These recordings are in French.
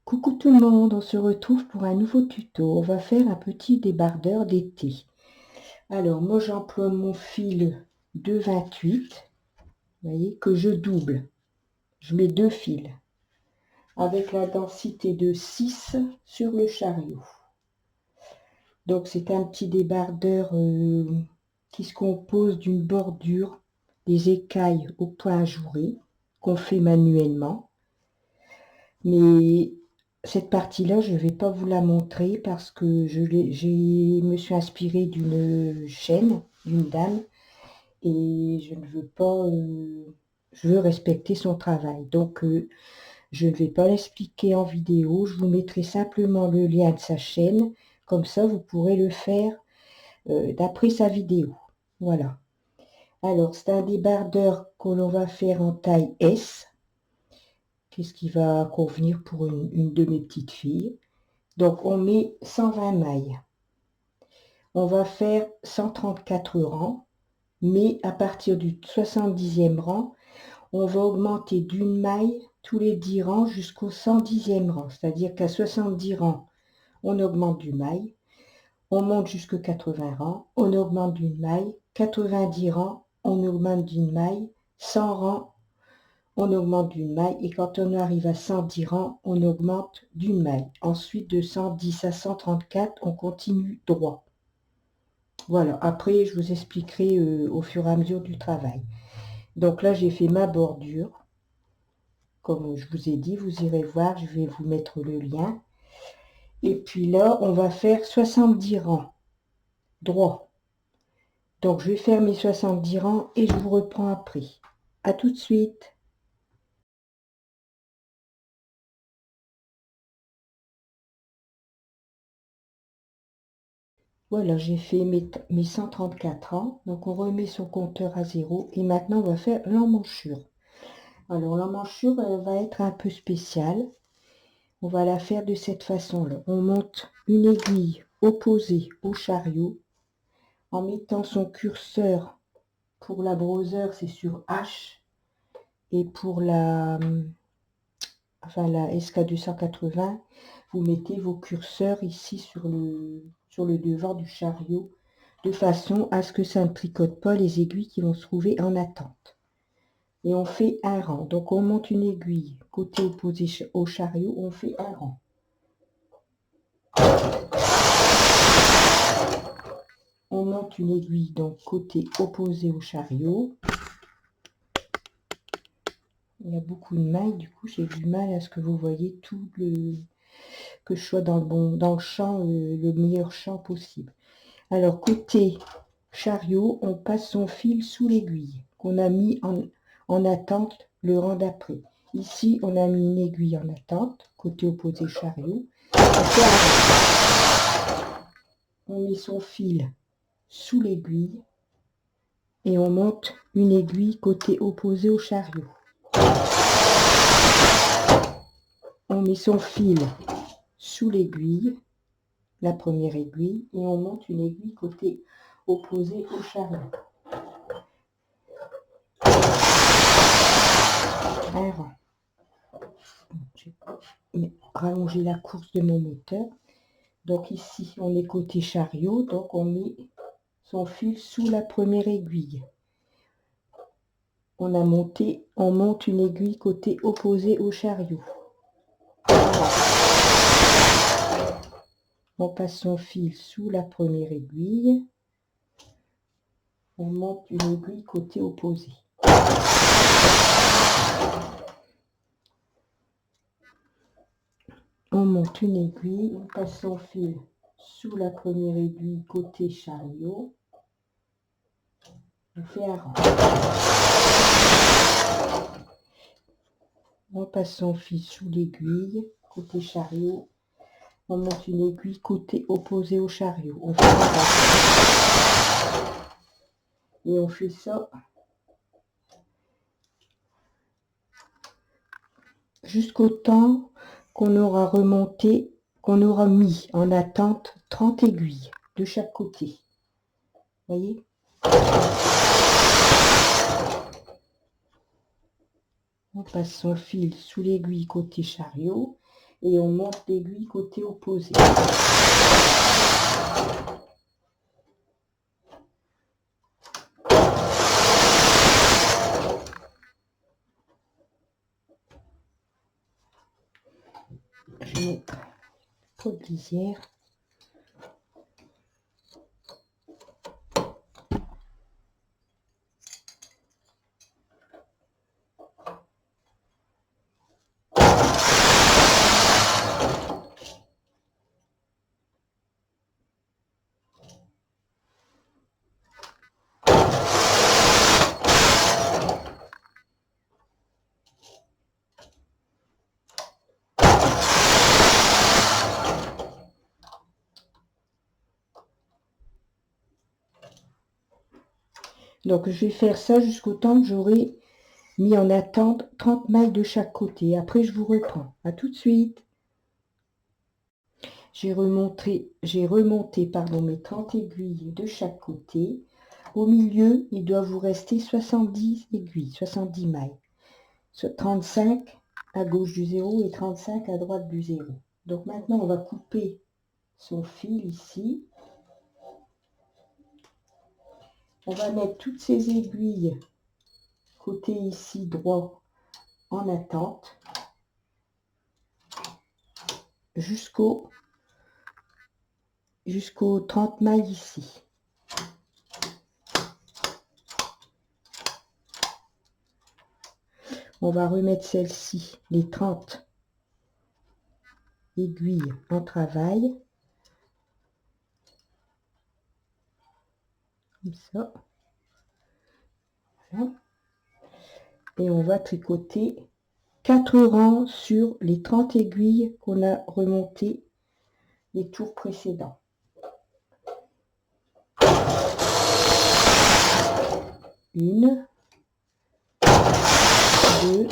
Coucou tout le monde, on se retrouve pour un nouveau tuto. On va faire un petit débardeur d'été. Alors moi j'emploie mon fil de 28, vous voyez, que je double. Je mets 2 fils avec la densité de 6 sur le chariot. Donc c'est un petit débardeur qui se compose d'une bordure, des écailles au point ajouré qu'on fait manuellement. Mais cette partie-là, je ne vais pas vous la montrer parce que je me suis inspirée d'une chaîne, d'une dame, et je ne veux pas, je veux respecter son travail. Donc, je ne vais pas l'expliquer en vidéo, je vous mettrai simplement le lien de sa chaîne, comme ça vous pourrez le faire d'après sa vidéo. Voilà. Alors, c'est un débardeur que l'on va faire en taille S. Qu'est-ce qui va convenir pour une de mes petites filles. Donc on met 120 mailles. On va faire 134 rangs, mais à partir du 70e rang, on va augmenter d'une maille tous les 10 rangs jusqu'au 110e rang. C'est-à-dire qu'à 70 rangs, on augmente d'une maille. On monte jusqu'à 80 rangs, on augmente d'une maille. 90 rangs, on augmente d'une maille. 100 rangs, on augmente d'une maille, et quand on arrive à 110 rangs, on augmente d'une maille. Ensuite, de 110 à 134, on continue droit. Voilà, après, je vous expliquerai au fur et à mesure du travail. Donc là, j'ai fait ma bordure. Comme je vous ai dit, vous irez voir, je vais vous mettre le lien. Et puis là, on va faire 70 rangs droit. Donc, je vais faire mes 70 rangs et je vous reprends après. À tout de suite. Voilà, j'ai fait mes 134 rangs. Donc, on remet son compteur à 0. Et maintenant, on va faire l'emmanchure. Alors, l'emmanchure, elle va être un peu spéciale. On va la faire de cette façon-là. On monte une aiguille opposée au chariot en mettant son curseur. Pour la brosseur, c'est sur H. Et pour la SK280, vous mettez vos curseurs ici sur le devant du chariot, de façon à ce que ça ne tricote pas les aiguilles qui vont se trouver en attente. Et on fait un rang. Donc on monte une aiguille côté opposé au chariot, on fait un rang. On monte une aiguille donc côté opposé au chariot. Il y a beaucoup de mailles, du coup j'ai du mal à ce que vous voyez tout que je sois dans le champ, le meilleur champ possible. Alors côté chariot, on passe son fil sous l'aiguille qu'on a mis en attente le rang d'après. Ici, on a mis une aiguille en attente, côté opposé chariot. On met son fil sous l'aiguille et on monte une aiguille côté opposé au chariot. On met son fil sous l'aiguille, la première aiguille, et on monte une aiguille côté opposé au chariot. Un rang. Je vais rallonger la course de mon moteur. Donc ici, on est côté chariot, donc on met son fil sous la première aiguille. On monte une aiguille côté opposé au chariot. On passe son fil sous la première aiguille. On monte une aiguille côté opposé. On monte une aiguille, on passe son fil sous la première aiguille côté chariot. On fait un rang. On passe son fil sous l'aiguille côté chariot. On monte une aiguille côté opposé au chariot. On fait un rang. Et on fait ça jusqu'au temps qu'on aura remonté, qu'on aura mis en attente 30 aiguilles de chaque côté. Voyez? On passe son fil sous l'aiguille côté chariot et on monte l'aiguille côté opposé. Je vais mettre un pot de lisière. Donc je vais faire ça jusqu'au temps que j'aurai mis en attente 30 mailles de chaque côté. Après je vous reprends. À tout de suite. J'ai remonté mes 30 aiguilles de chaque côté. Au milieu, il doit vous rester 70 aiguilles, 70 mailles. 35 à gauche du 0 et 35 à droite du 0. Donc maintenant, on va couper son fil ici. On va mettre toutes ces aiguilles côté ici droit en attente jusqu'aux 30 mailles ici. On va remettre celle-ci, les 30 aiguilles en travail. Comme ça. Voilà. Et on va tricoter 4 rangs sur les 30 aiguilles qu'on a remontées les tours précédents. Une, deux,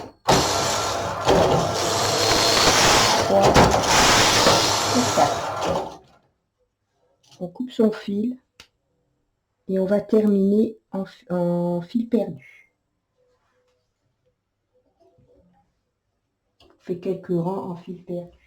trois, et 4. On coupe son fil et on va terminer en fil perdu. On fait quelques rangs en fil perdu.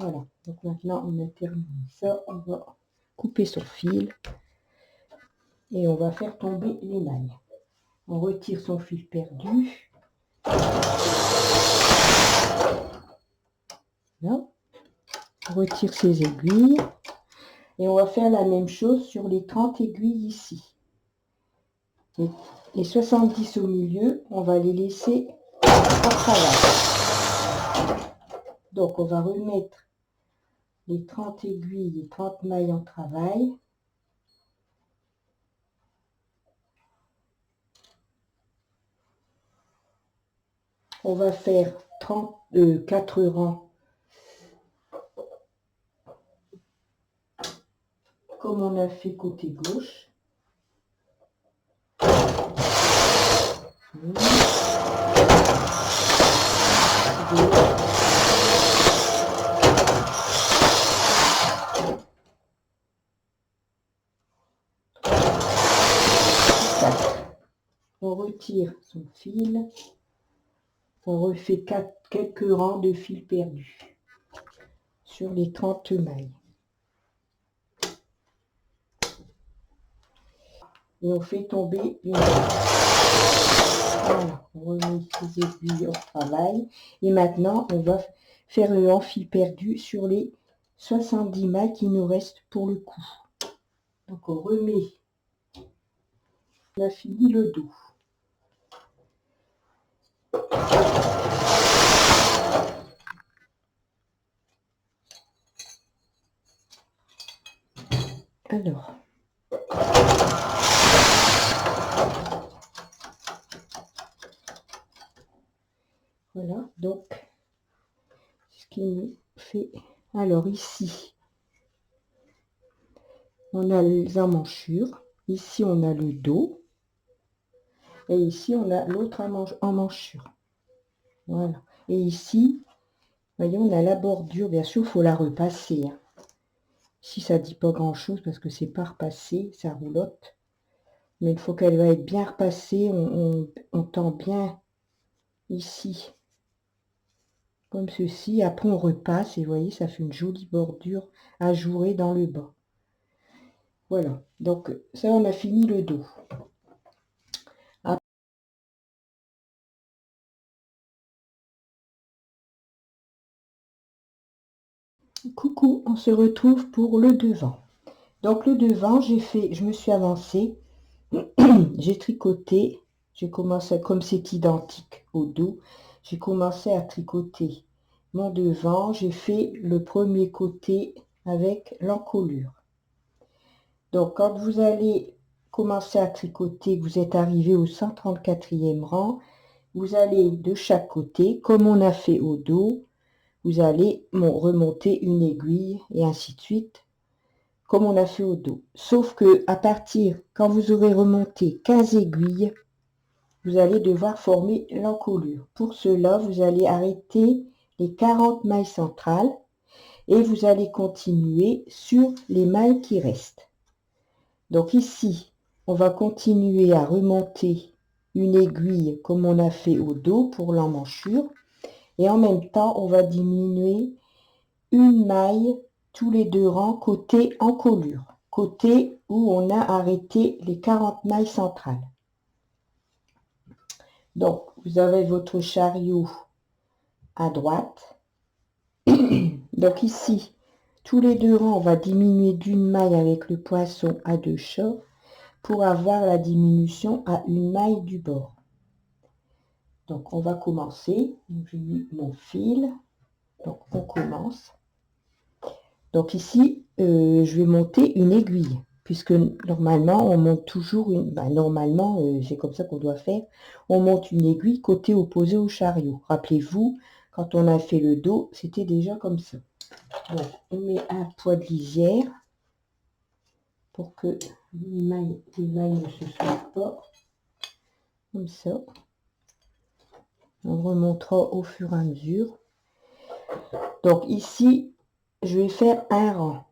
Voilà, donc maintenant on a terminé ça, on va couper son fil et on va faire tomber les mailles. On retire son fil perdu. Là, on retire ses aiguilles et on va faire la même chose sur les 30 aiguilles ici. Les 70 au milieu, on va les laisser en travail. Donc on va remettre les 30 aiguilles et 30 mailles en travail. On va faire 4 rangs comme on a fait côté gauche. Une, deux, quatre. On retire son fil. On refait quelques rangs de fil perdu sur les 30 mailles. Et on fait tomber une. Voilà, on remet les aiguilles au travail. Et maintenant, on va faire un fil perdu sur les 70 mailles qui nous restent pour le coup. Donc on remet. On a fini le dos. Alors. Voilà, donc ce qui nous fait. Alors ici, on a les emmanchures. Ici, on a le dos. Et ici, on a l'autre emmanchure. Voilà. Et ici, voyez, on a la bordure. Bien sûr, il faut la repasser. Hein. Ici, ça ne dit pas grand-chose parce que c'est pas repassé, ça roulotte. Mais il faut qu'elle va être bien repassée. On tend bien ici, comme ceci. Après, on repasse et vous voyez, ça fait une jolie bordure ajourée dans le bas. Voilà. Donc, ça, on a fini le dos. Coucou, on se retrouve pour le devant. Donc le devant, je me suis avancée, j'ai tricoté, j'ai commencé, comme c'est identique au dos, j'ai commencé à tricoter mon devant, j'ai fait le premier côté avec l'encolure. Donc quand vous allez commencer à tricoter, vous êtes arrivé au 134e rang, vous allez de chaque côté, comme on a fait au dos, vous allez remonter une aiguille et ainsi de suite, comme on a fait au dos. Sauf que à partir, quand vous aurez remonté 15 aiguilles, vous allez devoir former l'encolure. Pour cela, vous allez arrêter les 40 mailles centrales et vous allez continuer sur les mailles qui restent. Donc ici, on va continuer à remonter une aiguille comme on a fait au dos pour l'emmanchure et en même temps, on va diminuer une maille tous les 2 rangs côté encolure, côté où on a arrêté les 40 mailles centrales. Donc, vous avez votre chariot à droite. Donc ici, tous les 2 rangs, on va diminuer d'une maille avec le poinçon à 2 chats pour avoir la diminution à une maille du bord. Donc, on va commencer. J'ai mis mon fil. Donc, on commence. Donc ici, je vais monter une aiguille, puisque normalement, on monte toujours une... normalement, c'est comme ça qu'on doit faire. On monte une aiguille côté opposé au chariot. Rappelez-vous, quand on a fait le dos, c'était déjà comme ça. Donc, on met un poids de lisière pour que les mailles ne se soient pas. Comme ça. On remontera au fur et à mesure. Donc ici, je vais faire un rang.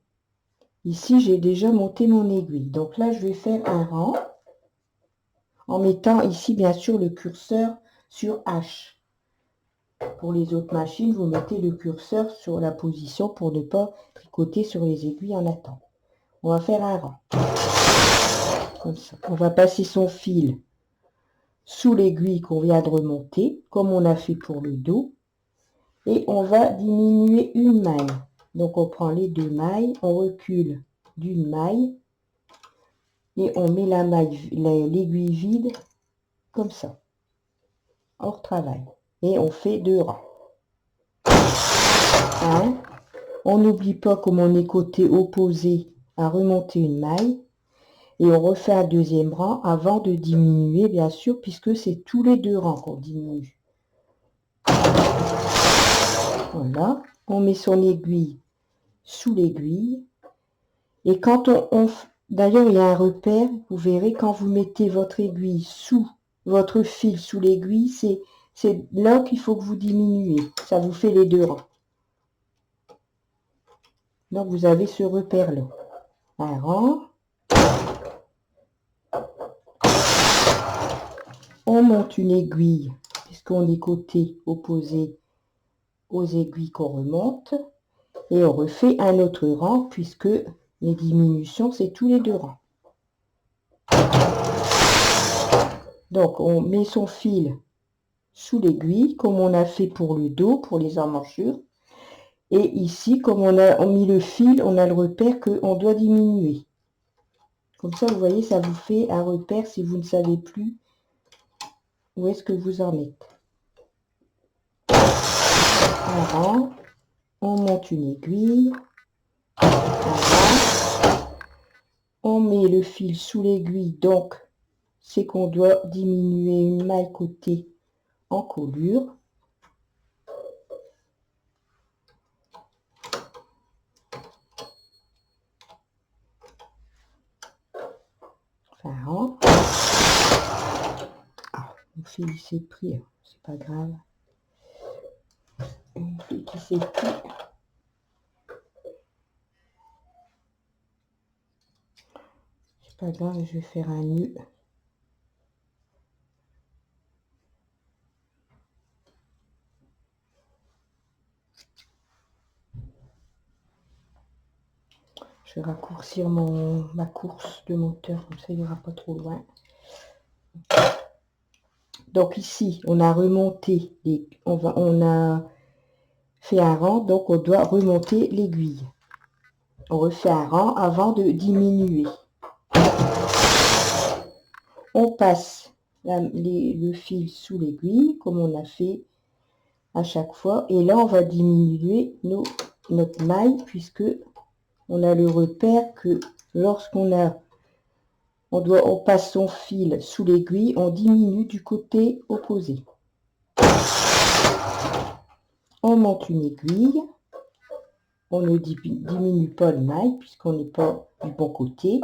Ici, j'ai déjà monté mon aiguille. Donc là, je vais faire un rang en mettant ici, bien sûr, le curseur sur H. Pour les autres machines, vous mettez le curseur sur la position pour ne pas tricoter sur les aiguilles en attendant. On va faire un rang. Comme ça. On va passer son fil sous l'aiguille qu'on vient de remonter, comme on a fait pour le dos. Et on va diminuer une maille. Donc, on prend les 2 mailles, on recule d'une maille et on met la maille, l'aiguille vide comme ça, hors travail. Et on fait 2 rangs. Hein? On n'oublie pas, comme on est côté opposé, à remonter une maille. Et on refait un deuxième rang avant de diminuer, bien sûr, puisque c'est tous les 2 rangs qu'on diminue. Voilà. On met son aiguille sous l'aiguille. Et quand d'ailleurs, il y a un repère, vous verrez, quand vous mettez votre aiguille sous, votre fil sous l'aiguille, c'est là qu'il faut que vous diminuez. Ça vous fait les 2 rangs. Donc, vous avez ce repère-là. Un rang. On monte une aiguille, puisqu'on est côté opposé aux aiguilles qu'on remonte. Et on refait un autre rang, puisque les diminutions, c'est tous les 2 rangs. Donc, on met son fil sous l'aiguille, comme on a fait pour le dos, pour les emmanchures. Et ici, comme on a mis le fil, on a le repère qu'on doit diminuer. Comme ça, vous voyez, ça vous fait un repère si vous ne savez plus où est-ce que vous en êtes. Un rang, on monte une aiguille, un rang, on met le fil sous l'aiguille, donc c'est qu'on doit diminuer une maille côté encolure. un rang. Ah, mon fil il s'est pris, c'est pas grave. Mon fil qui s'est pris. C'est pas grave, je vais faire un nœud. Je vais raccourcir ma course de monteur, comme ça il n'y aura pas trop loin. Donc ici, on a remonté, on a fait un rang, donc on doit remonter l'aiguille. On refait un rang avant de diminuer. On passe le fil sous l'aiguille, comme on a fait à chaque fois. Et là, on va diminuer notre maille, puisque on a le repère que lorsqu'on on passe son fil sous l'aiguille, on diminue du côté opposé. On monte une aiguille, on ne diminue pas le maille puisqu'on n'est pas du bon côté.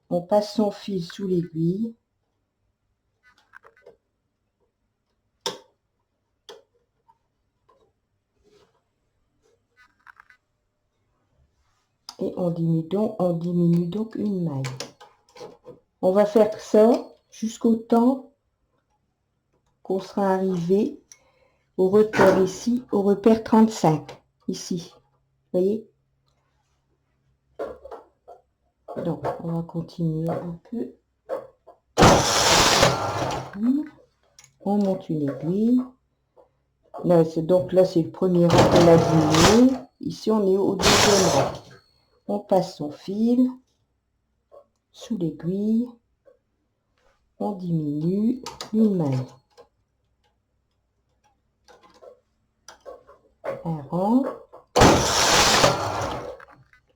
On passe son fil sous l'aiguille. Et on diminue donc une maille. On va faire ça jusqu'au temps qu'on sera arrivé au repère ici, au repère 35, ici. Vous voyez? Donc, on va continuer un peu. On monte une aiguille. Là, donc là, c'est le premier rang qu'on a diminué. Ici, on est au deuxième rang. On passe son fil sous l'aiguille. On diminue une maille. Un rang.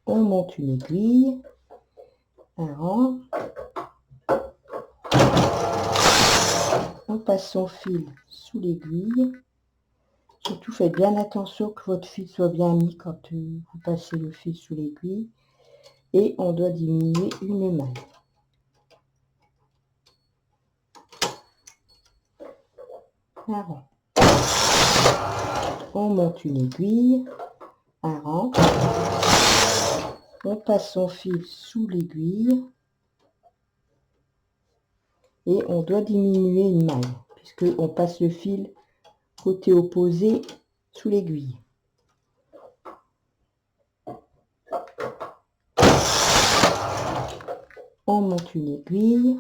On monte une aiguille. Un rang. On passe son fil sous l'aiguille. Surtout, faites bien attention que votre fil soit bien mis quand vous passez le fil sous l'aiguille. Et on doit diminuer une maille. Un rang. On monte une aiguille. Un rang. On passe son fil sous l'aiguille. Et on doit diminuer une maille, puisque on passe le fil côté opposé sous l'aiguille. On monte une aiguille,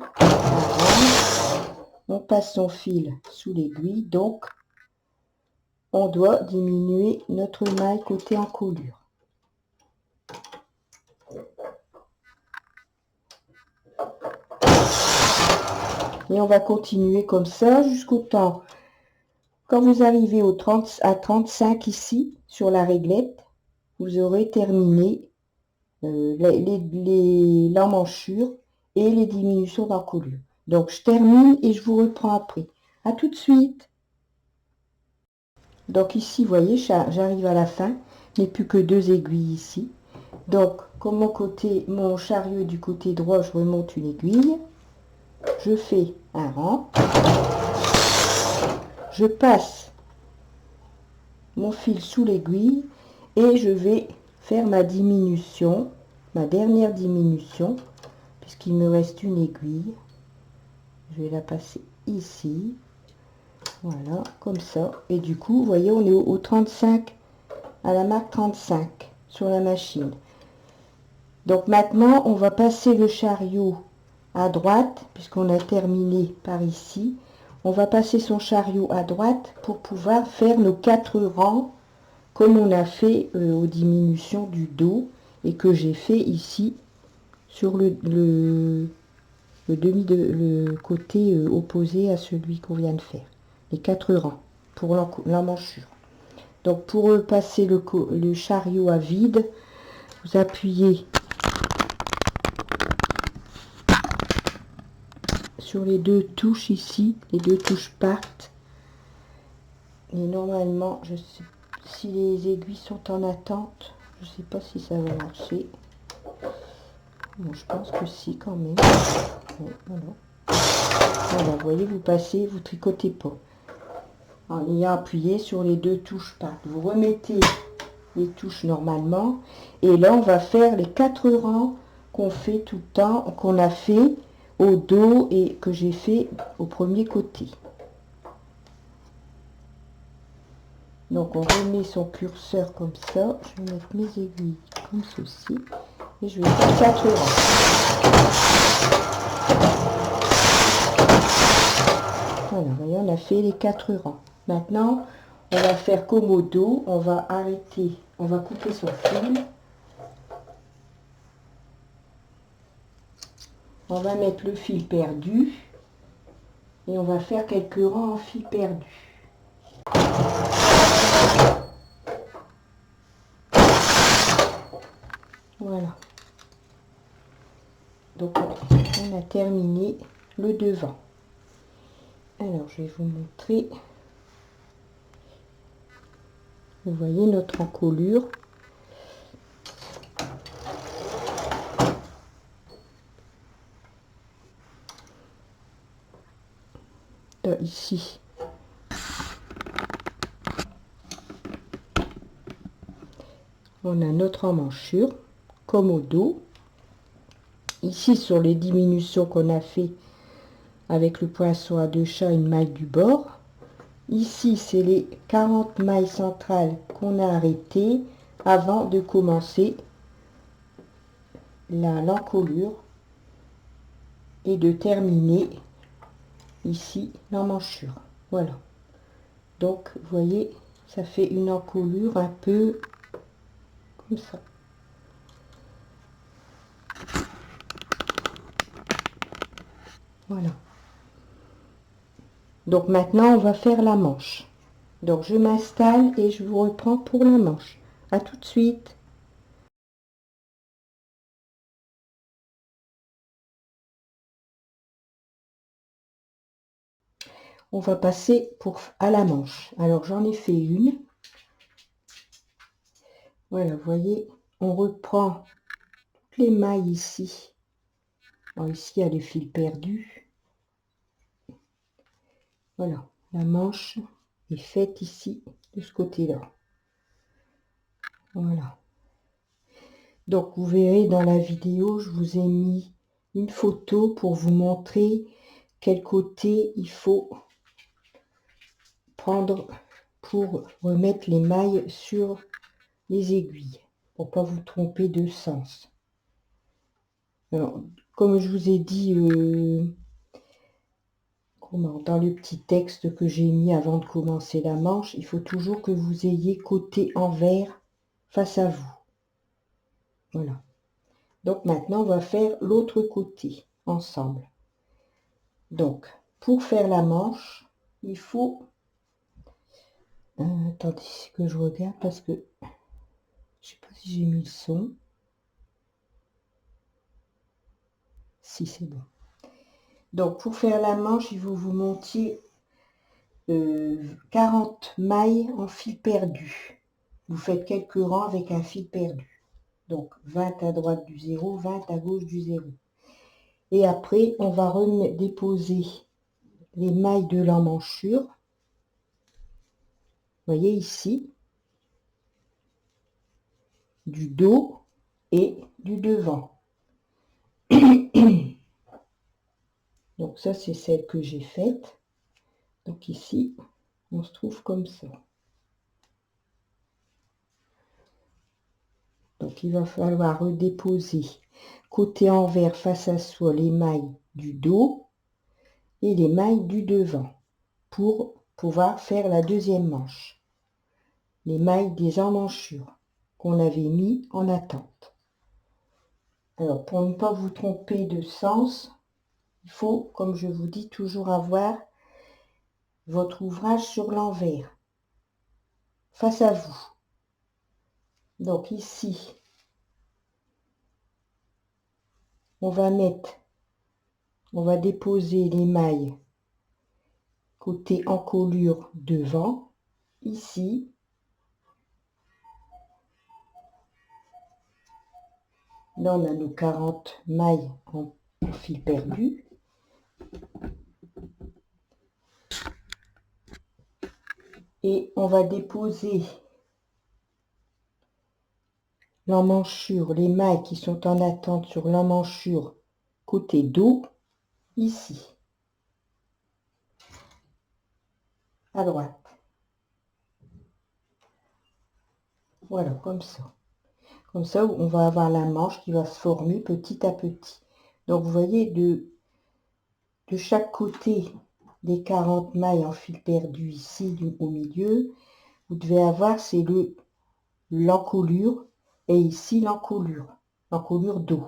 on passe son fil sous l'aiguille, donc on doit diminuer notre maille côté encolure. Et on va continuer comme ça jusqu'au temps. Quand vous arrivez à 35 ici, sur la réglette, vous aurez terminé l'emmanchure et les diminutions d'encolure. Donc je termine et je vous reprends après. À tout de suite. Donc ici, vous voyez, j'arrive à la fin. Il n'y a plus que 2 aiguilles ici. Donc, comme mon chariot est du côté droit, je remonte une aiguille. Je fais un rang. Je passe mon fil sous l'aiguille et je vais faire ma diminution, ma dernière diminution, puisqu'il me reste une aiguille. Je vais la passer ici. Voilà, comme ça. Et du coup, vous voyez, on est au 35, à la marque 35 sur la machine. Donc maintenant, on va passer le chariot à droite, puisqu'on a terminé par ici. On va passer son chariot à droite pour pouvoir faire nos 4 rangs, comme on a fait aux diminutions du dos, et que j'ai fait ici sur le côté opposé à celui qu'on vient de faire. Les 4 rangs pour l'emmanchure. Donc pour passer le chariot à vide, vous appuyez sur les 2 touches ici, les 2 touches partent. Et normalement, je sais si les aiguilles sont en attente, je sais pas si ça va marcher. Bon, je pense que si quand même. Ouais, voilà. Voilà, vous voyez, vous passez, vous tricotez pas. En ayant appuyé sur les deux touches pattes. Vous remettez les touches normalement. Et là, on va faire les 4 rangs qu'on fait tout le temps, qu'on a fait au dos et que j'ai fait au premier côté. Donc, on remet son curseur comme ça. Je vais mettre mes aiguilles comme ceci. Et je vais faire 4 rangs. Voilà, vous voyez, on a fait les 4 rangs. Maintenant, on va faire comme au dos. On va arrêter, on va couper son fil. On va mettre le fil perdu. Et on va faire quelques rangs en fil perdu. Voilà. Donc, on a terminé le devant. Alors, je vais vous montrer. Vous voyez notre encolure. Ici. On a notre emmanchure, comme au dos. Ici, sur les diminutions qu'on a fait avec le poinçon à 2 chats, une maille du bord. Ici, c'est les 40 mailles centrales qu'on a arrêtées avant de commencer l'encolure et de terminer ici l'emmanchure. Voilà. Donc, vous voyez, ça fait une encolure un peu comme ça. Voilà. Donc maintenant, on va faire la manche. Donc je m'installe et je vous reprends pour la manche. À tout de suite. On va passer à la manche. Alors j'en ai fait une. Voilà, vous voyez, on reprend toutes les mailles ici. Alors ici, il y a les fils perdus. Voilà, la manche est faite ici, de ce côté-là. Voilà. Donc vous verrez dans la vidéo, je vous ai mis une photo pour vous montrer quel côté il faut prendre pour remettre les mailles sur les aiguilles, pour pas vous tromper de sens. Alors, comme je vous ai dit dans le petit texte que j'ai mis avant de commencer la manche, il faut toujours que vous ayez côté envers face à vous. Voilà. Donc maintenant, on va faire l'autre côté ensemble. Donc, pour faire la manche, il faut... attendez que je regarde parce que je sais pas si j'ai mis le son. Si, c'est bon. Donc, pour faire la manche, il faut vous monter 40 mailles en fil perdu. Vous faites quelques rangs avec un fil perdu. Donc, 20 à droite du 0, 20 à gauche du 0. Et après, on va déposer les mailles de l'emmanchure. Vous voyez ici, du dos et du devant. Donc ça, c'est celle que j'ai faite. Donc ici, on se trouve comme ça. Donc il va falloir redéposer côté envers face à soi les mailles du dos et les mailles du devant pour pouvoir faire la deuxième manche. Les mailles des emmanchures qu'on avait mis en attente. Alors pour ne pas vous tromper de sens, il faut, comme je vous dis, toujours avoir votre ouvrage sur l'envers, face à vous. Donc ici, on va déposer les mailles côté encolure devant, ici, Là, on a nos 40 mailles en fil perdu. Et on va déposer l'emmanchure, les mailles qui sont en attente sur l'emmanchure côté dos, ici, à droite. Voilà, comme ça. Comme ça, on va avoir la manche qui va se former petit à petit. Donc, vous voyez, de chaque côté des 40 mailles en fil perdu ici, au milieu, vous devez avoir, c'est l'encolure, et ici, l'encolure dos,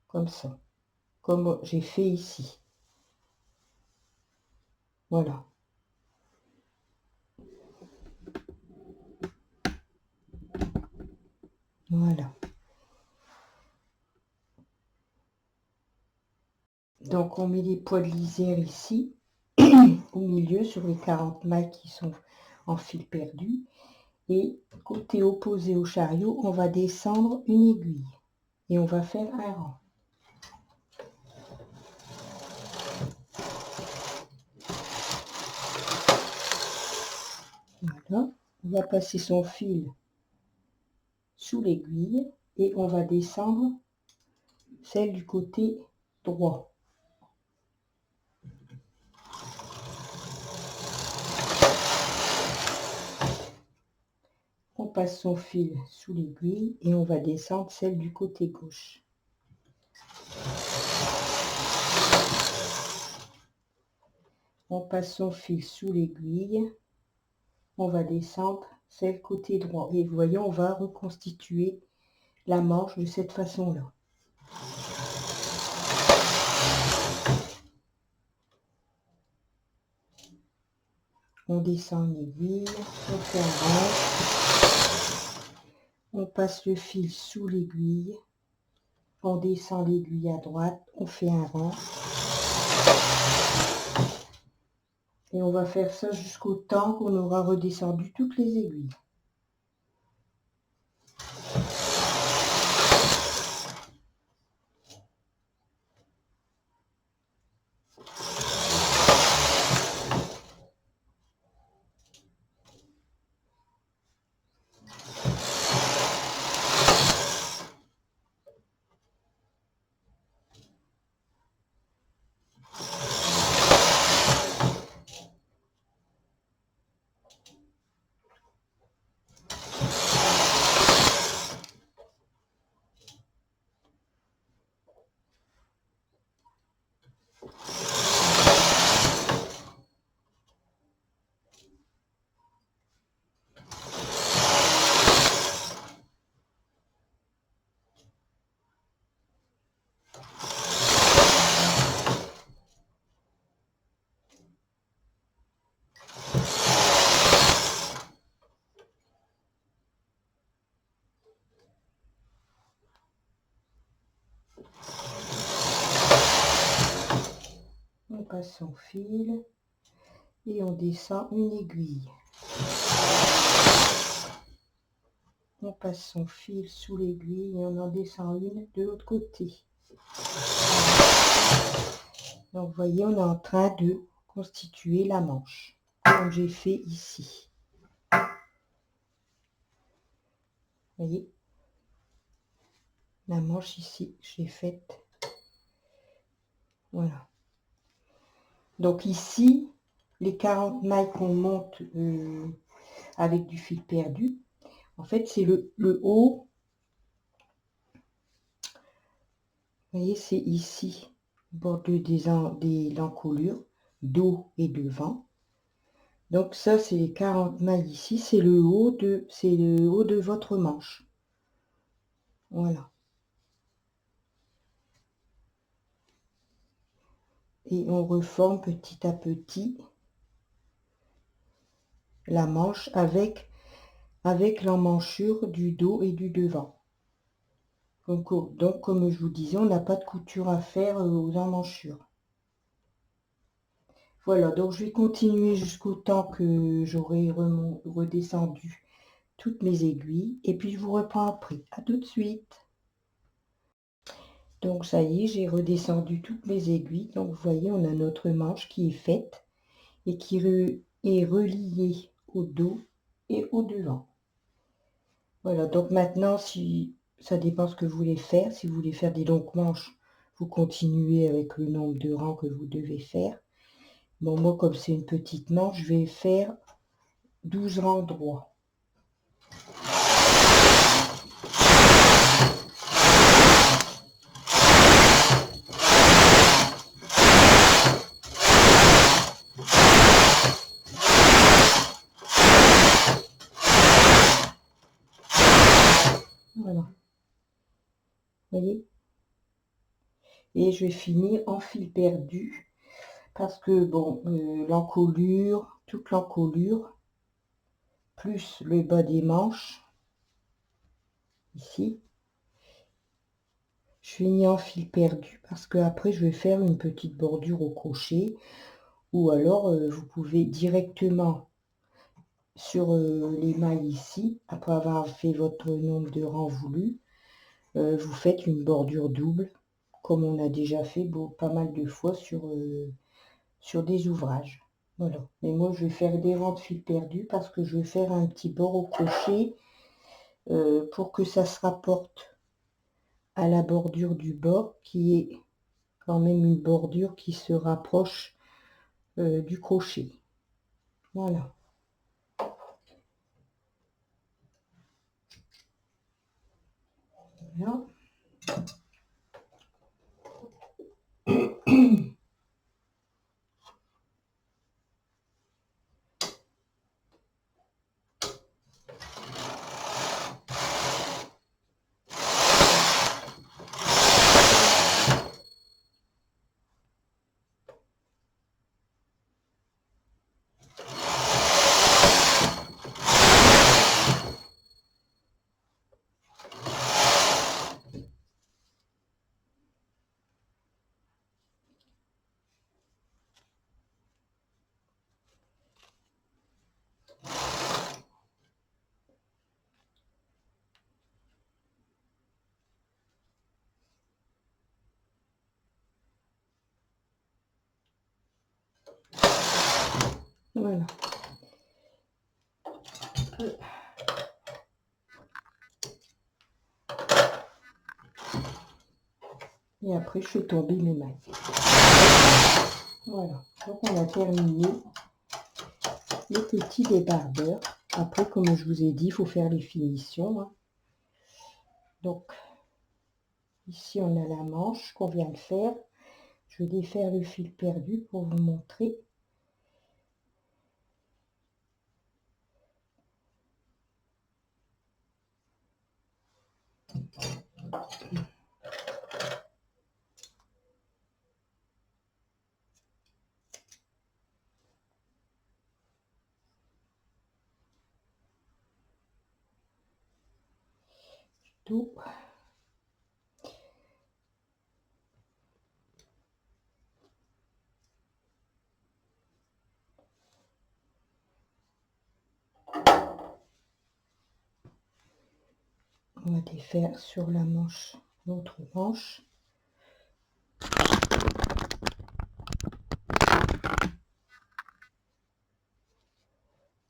comme ça, comme j'ai fait ici. Voilà. Voilà. Donc, on met les poils de lisière ici, au milieu, sur les 40 mailles qui sont en fil perdu. Et côté opposé au chariot, on va descendre une aiguille. Et on va faire un rang. Voilà. On va passer son fil sous l'aiguille et on va descendre celle du côté droit. On passe son fil sous l'aiguille et on va descendre celle du côté gauche. On passe son fil sous l'aiguille, on va descendre celle côté droit. Et vous voyez, on va reconstituer la manche de cette façon-là. On descend une aiguille, on fait un rang, on passe le fil sous l'aiguille, on descend l'aiguille à droite, on fait un rang. Et on va faire ça jusqu'au temps qu'on aura redescendu toutes les aiguilles. On passe son fil et on descend une aiguille. On passe son fil sous l'aiguille et on en descend une de l'autre côté. Donc vous voyez, on est en train de constituer la manche, comme j'ai fait ici. Vous voyez, la manche ici, j'ai faite. Voilà. Donc ici, les 40 mailles qu'on monte avec du fil perdu, en fait, c'est le haut. Vous voyez, c'est ici, bord de l'encolure, dos et devant. Donc ça, c'est les 40 mailles ici, c'est le haut de votre manche. Voilà. Et on reforme petit à petit la manche avec l'emmanchure du dos et du devant. Donc, comme je vous disais, on n'a pas de couture à faire aux emmanchures. Voilà, donc je vais continuer jusqu'au temps que j'aurai redescendu toutes mes aiguilles. Et puis je vous reprends après. À tout de suite. Donc ça y est, j'ai redescendu toutes mes aiguilles. Donc vous voyez, on a notre manche qui est faite et qui est reliée au dos et au devant. Voilà, donc maintenant, si ça dépend ce que vous voulez faire. Si vous voulez faire des longues manches, vous continuez avec le nombre de rangs que vous devez faire. Bon, moi, comme c'est une petite manche, je vais faire 12 rangs droits. Voilà, vous voyez. Et je vais finir en fil perdu parce que, bon, l'encolure, toute l'encolure, plus le bas des manches, ici, je finis en fil perdu parce que après je vais faire une petite bordure au crochet, ou alors vous pouvez directement sur les mailles ici, après avoir fait votre nombre de rangs voulu, vous faites une bordure double comme on a déjà fait pas mal de fois sur des ouvrages. Voilà, mais moi je vais faire des rangs de fil perdu parce que je vais faire un petit bord au crochet pour que ça se rapporte à la bordure du bord, qui est quand même une bordure qui se rapproche du crochet. Voilà. Voilà. Voilà. Et après, je fais tomber mes mailles. Voilà. Donc, on a terminé le petit débardeur. Après, comme je vous ai dit, il faut faire les finitions, hein. Donc, ici, on a la manche qu'on vient de faire. Je vais défaire le fil perdu pour vous montrer. Tout. On va défaire sur la manche, l'autre manche.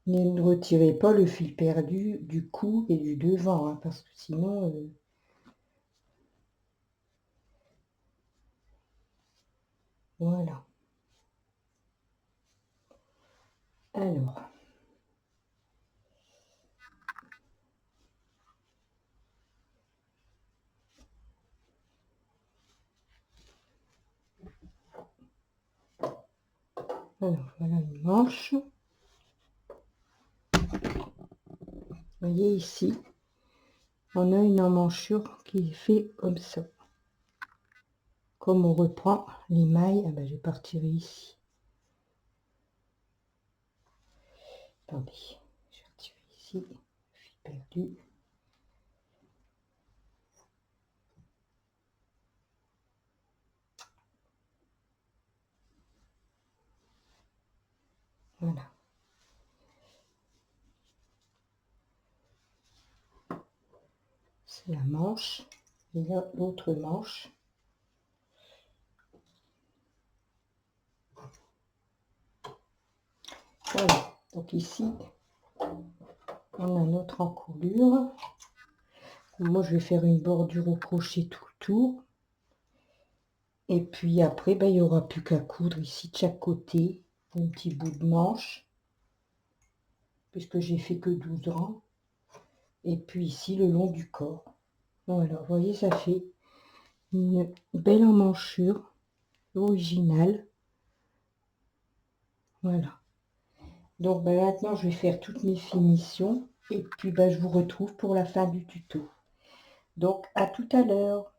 Ne retirez pas le fil perdu du cou et du devant, hein, parce que sinon, voilà. Alors, voilà une manche. Vous voyez ici, on a une emmanchure qui est fait comme ça. Comme on reprend les mailles, je vais partir ici. Attendez, je vais retirer ici, fil perdu. Voilà. C'est la manche. Et là, l'autre manche. Voilà, donc ici, on a notre encolure. Moi, je vais faire une bordure au crochet tout le tour. Et puis après, ben, il n'y aura plus qu'à coudre ici de chaque côté, un petit bout de manche, puisque j'ai fait que 12 rangs. Et puis ici, le long du corps. Voilà, vous voyez, ça fait une belle emmanchure originale. Voilà. Donc ben, maintenant, je vais faire toutes mes finitions. Et puis ben, je vous retrouve pour la fin du tuto. Donc à tout à l'heure.